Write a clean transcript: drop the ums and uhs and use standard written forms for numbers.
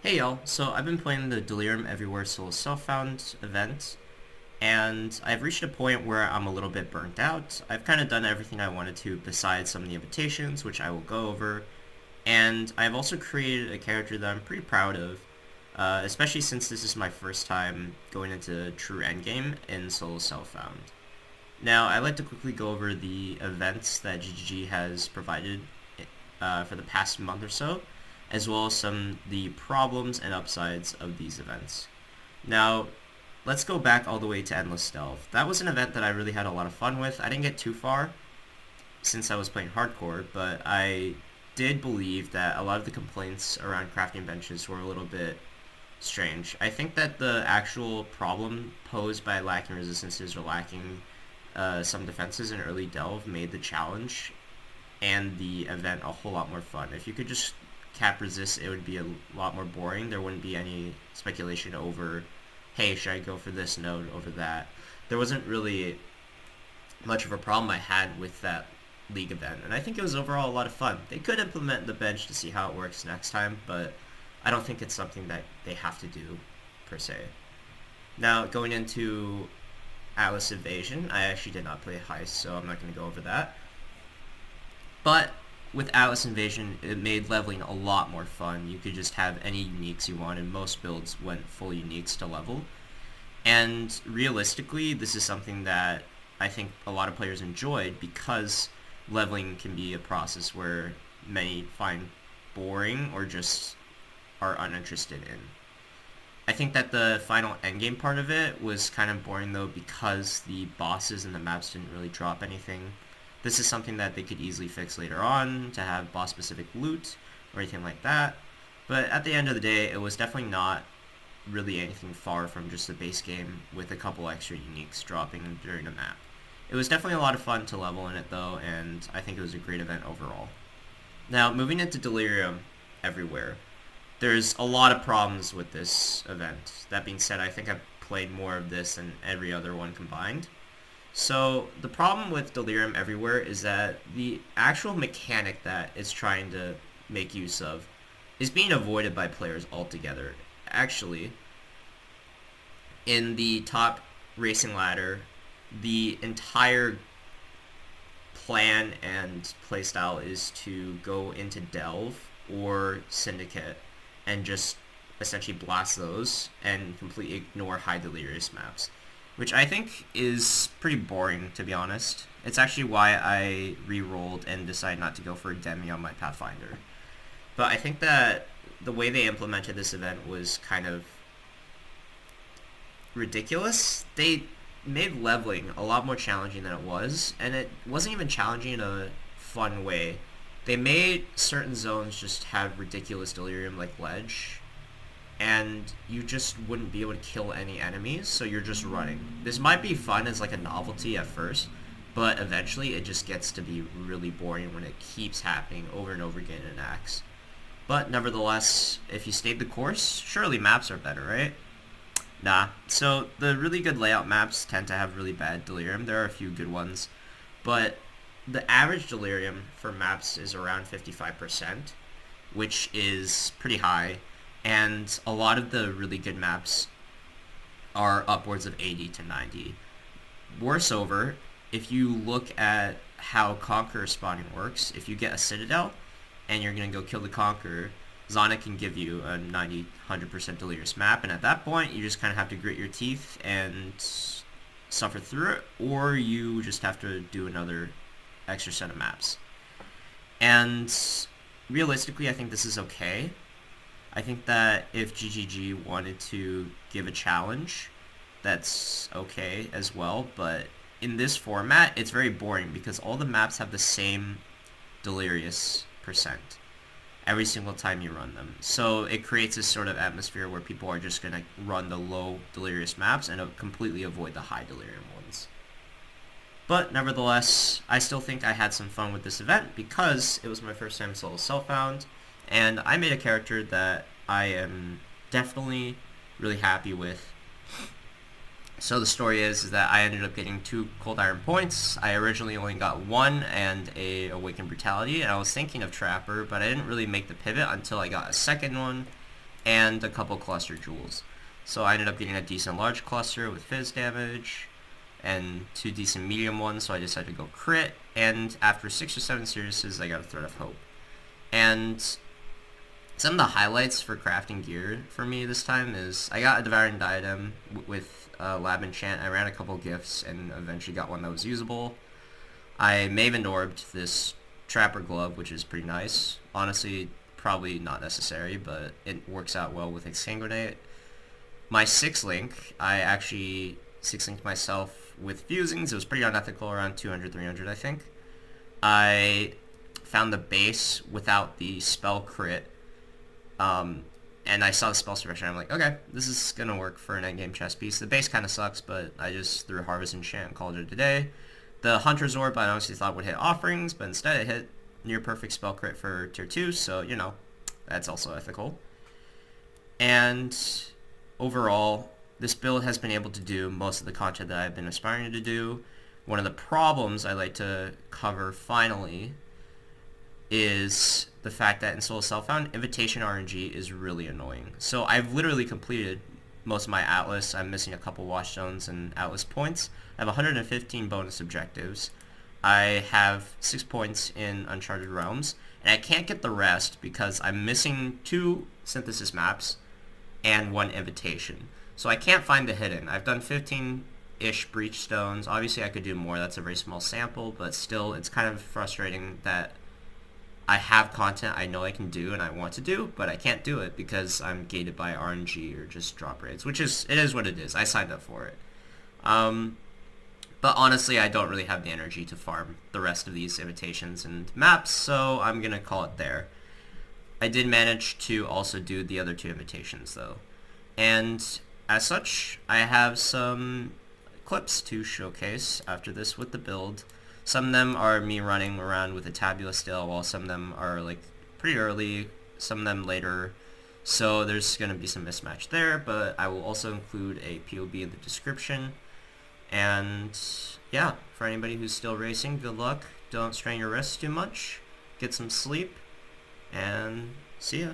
Hey y'all, so I've been playing the Delirium Everywhere Solo Self-Found event, and I've reached a point where I'm a little bit burnt out. I've kind of done everything I wanted to besides some of the invitations, which I will go over, and I've also created a character that I'm pretty proud of, especially since this is my first time going into true endgame in Solo Self-Found. Now, I'd like to quickly go over the events that GGG has provided for the past month or so, as well as some the problems and upsides of these events. Now, let's go back all the way to Endless Stealth. That was an event that I really had a lot of fun with. I didn't get too far since I was playing hardcore, but I did believe that a lot of the complaints around crafting benches were a little bit strange. I think that the actual problem posed by lacking resistances or lacking some defenses in early delve made the challenge and the event a whole lot more fun. If you could just cap resist, it would be a lot more boring. There wouldn't be any speculation over, hey, should I go for this node over that? There wasn't really much of a problem I had with that league event, and I think it was overall a lot of fun. They could implement the bench to see how it works next time, but I don't think it's something that they have to do, per se. Now, going into Atlas Invasion, I actually did not play Heist, so I'm not going to go over that. But with Atlas Invasion, it made leveling a lot more fun. You could just have any uniques you wanted. Most builds went full uniques to level. And realistically, this is something that I think a lot of players enjoyed because leveling can be a process where many find boring or just are uninterested in. I think that the final endgame part of it was kind of boring though because the bosses and the maps didn't really drop anything. This is something that they could easily fix later on to have boss-specific loot or anything like that. But at the end of the day, it was definitely not really anything far from just the base game with a couple extra uniques dropping during the map. It was definitely a lot of fun to level in it though, and I think it was a great event overall. Now, moving into Delirium Everywhere, there's a lot of problems with this event. That being said, I think I've played more of this than every other one combined. So the problem with Delirium Everywhere is that the actual mechanic that it's trying to make use of is being avoided by players altogether. Actually, in the top racing ladder, the entire plan and playstyle is to go into Delve or Syndicate and just essentially blast those and completely ignore high delirious maps, which I think is pretty boring, to be honest. It's actually why I re-rolled and decided not to go for a Demi on my Pathfinder. But I think that the way they implemented this event was kind of ridiculous. They made leveling a lot more challenging than it was, and it wasn't even challenging in a fun way. They made certain zones just have ridiculous delirium like ledge, and you just wouldn't be able to kill any enemies, so you're just running. This might be fun as like a novelty at first, but eventually it just gets to be really boring when it keeps happening over and over again in Axe. But nevertheless, if you stayed the course, surely maps are better, right? Nah. So the really good layout maps tend to have really bad delirium. There are a few good ones, but the average delirium for maps is around 55%, which is pretty high. And a lot of the really good maps are upwards of 80 to 90. Worse over, if you look at how Conqueror spawning works, if you get a Citadel and you're going to go kill the Conqueror, Zana can give you a 90-100% delirious map, and at that point you just kind of have to grit your teeth and suffer through it, or you just have to do another extra set of maps. And realistically, I think this is okay. I think that if GGG wanted to give a challenge, that's okay as well, but in this format, it's very boring because all the maps have the same delirious percent every single time you run them. So it creates this sort of atmosphere where people are just going to run the low delirious maps and completely avoid the high delirium ones. But nevertheless, I still think I had some fun with this event because it was my first time solo self-found, and I made a character that I am definitely really happy with. So the story is that I ended up getting 2 Cold Iron points. I originally only got 1 and a Awakened Brutality, and I was thinking of Trapper, but I didn't really make the pivot until I got a second one. and a couple cluster jewels. So I ended up getting a decent large cluster with Phys damage, and 2 decent medium ones, so I decided to go crit, and after 6 or 7 seriouses, I got a Thread of Hope. And some of the highlights for crafting gear for me this time is I got a Devouring Diadem with Lab Enchant. I ran a couple gifts and eventually got one that was usable. I Maven Orbed this Trapper Glove, which is pretty nice. Honestly, probably not necessary, but it works out well with Exsanguinate. My 6-link, I actually 6-linked myself with Fusings. It was pretty unethical, around 200, 300, I think. I found the base without the spell crit, and I saw the spell suppression. I'm like, okay, this is gonna work for an endgame chess piece. The base kind of sucks, but I just threw Harvest Enchant and called it a day. The Hunter's Orb I honestly thought would hit Offerings, but instead it hit near perfect spell crit for tier 2, so, you know, that's also ethical. And overall, this build has been able to do most of the content that I've been aspiring to do. One of the problems I like to cover finally is the fact that in Soul Self-Found, Invitation RNG is really annoying. So I've literally completed most of my Atlas. I'm missing a couple Watchstones and Atlas points. I have 115 bonus objectives. I have 6 points in Uncharted Realms, and I can't get the rest because I'm missing 2 synthesis maps and 1 invitation. So I can't find the hidden. I've done 15-ish breach stones. Obviously I could do more. That's a very small sample, but still it's kind of frustrating that I have content I know I can do and I want to do, but I can't do it because I'm gated by RNG or just drop rates, which is, it is what it is. I signed up for it. But honestly, I don't really have the energy to farm the rest of these invitations and maps, so I'm going to call it there. I did manage to also do the other 2 invitations, though. And as such, I have some clips to showcase after this with the build. Some of them are me running around with a tabula still, while some of them are like pretty early, some of them later. So there's going to be some mismatch there, but I will also include a POB in the description. And yeah, for anybody who's still racing, good luck. Don't strain your wrists too much. Get some sleep, and see ya.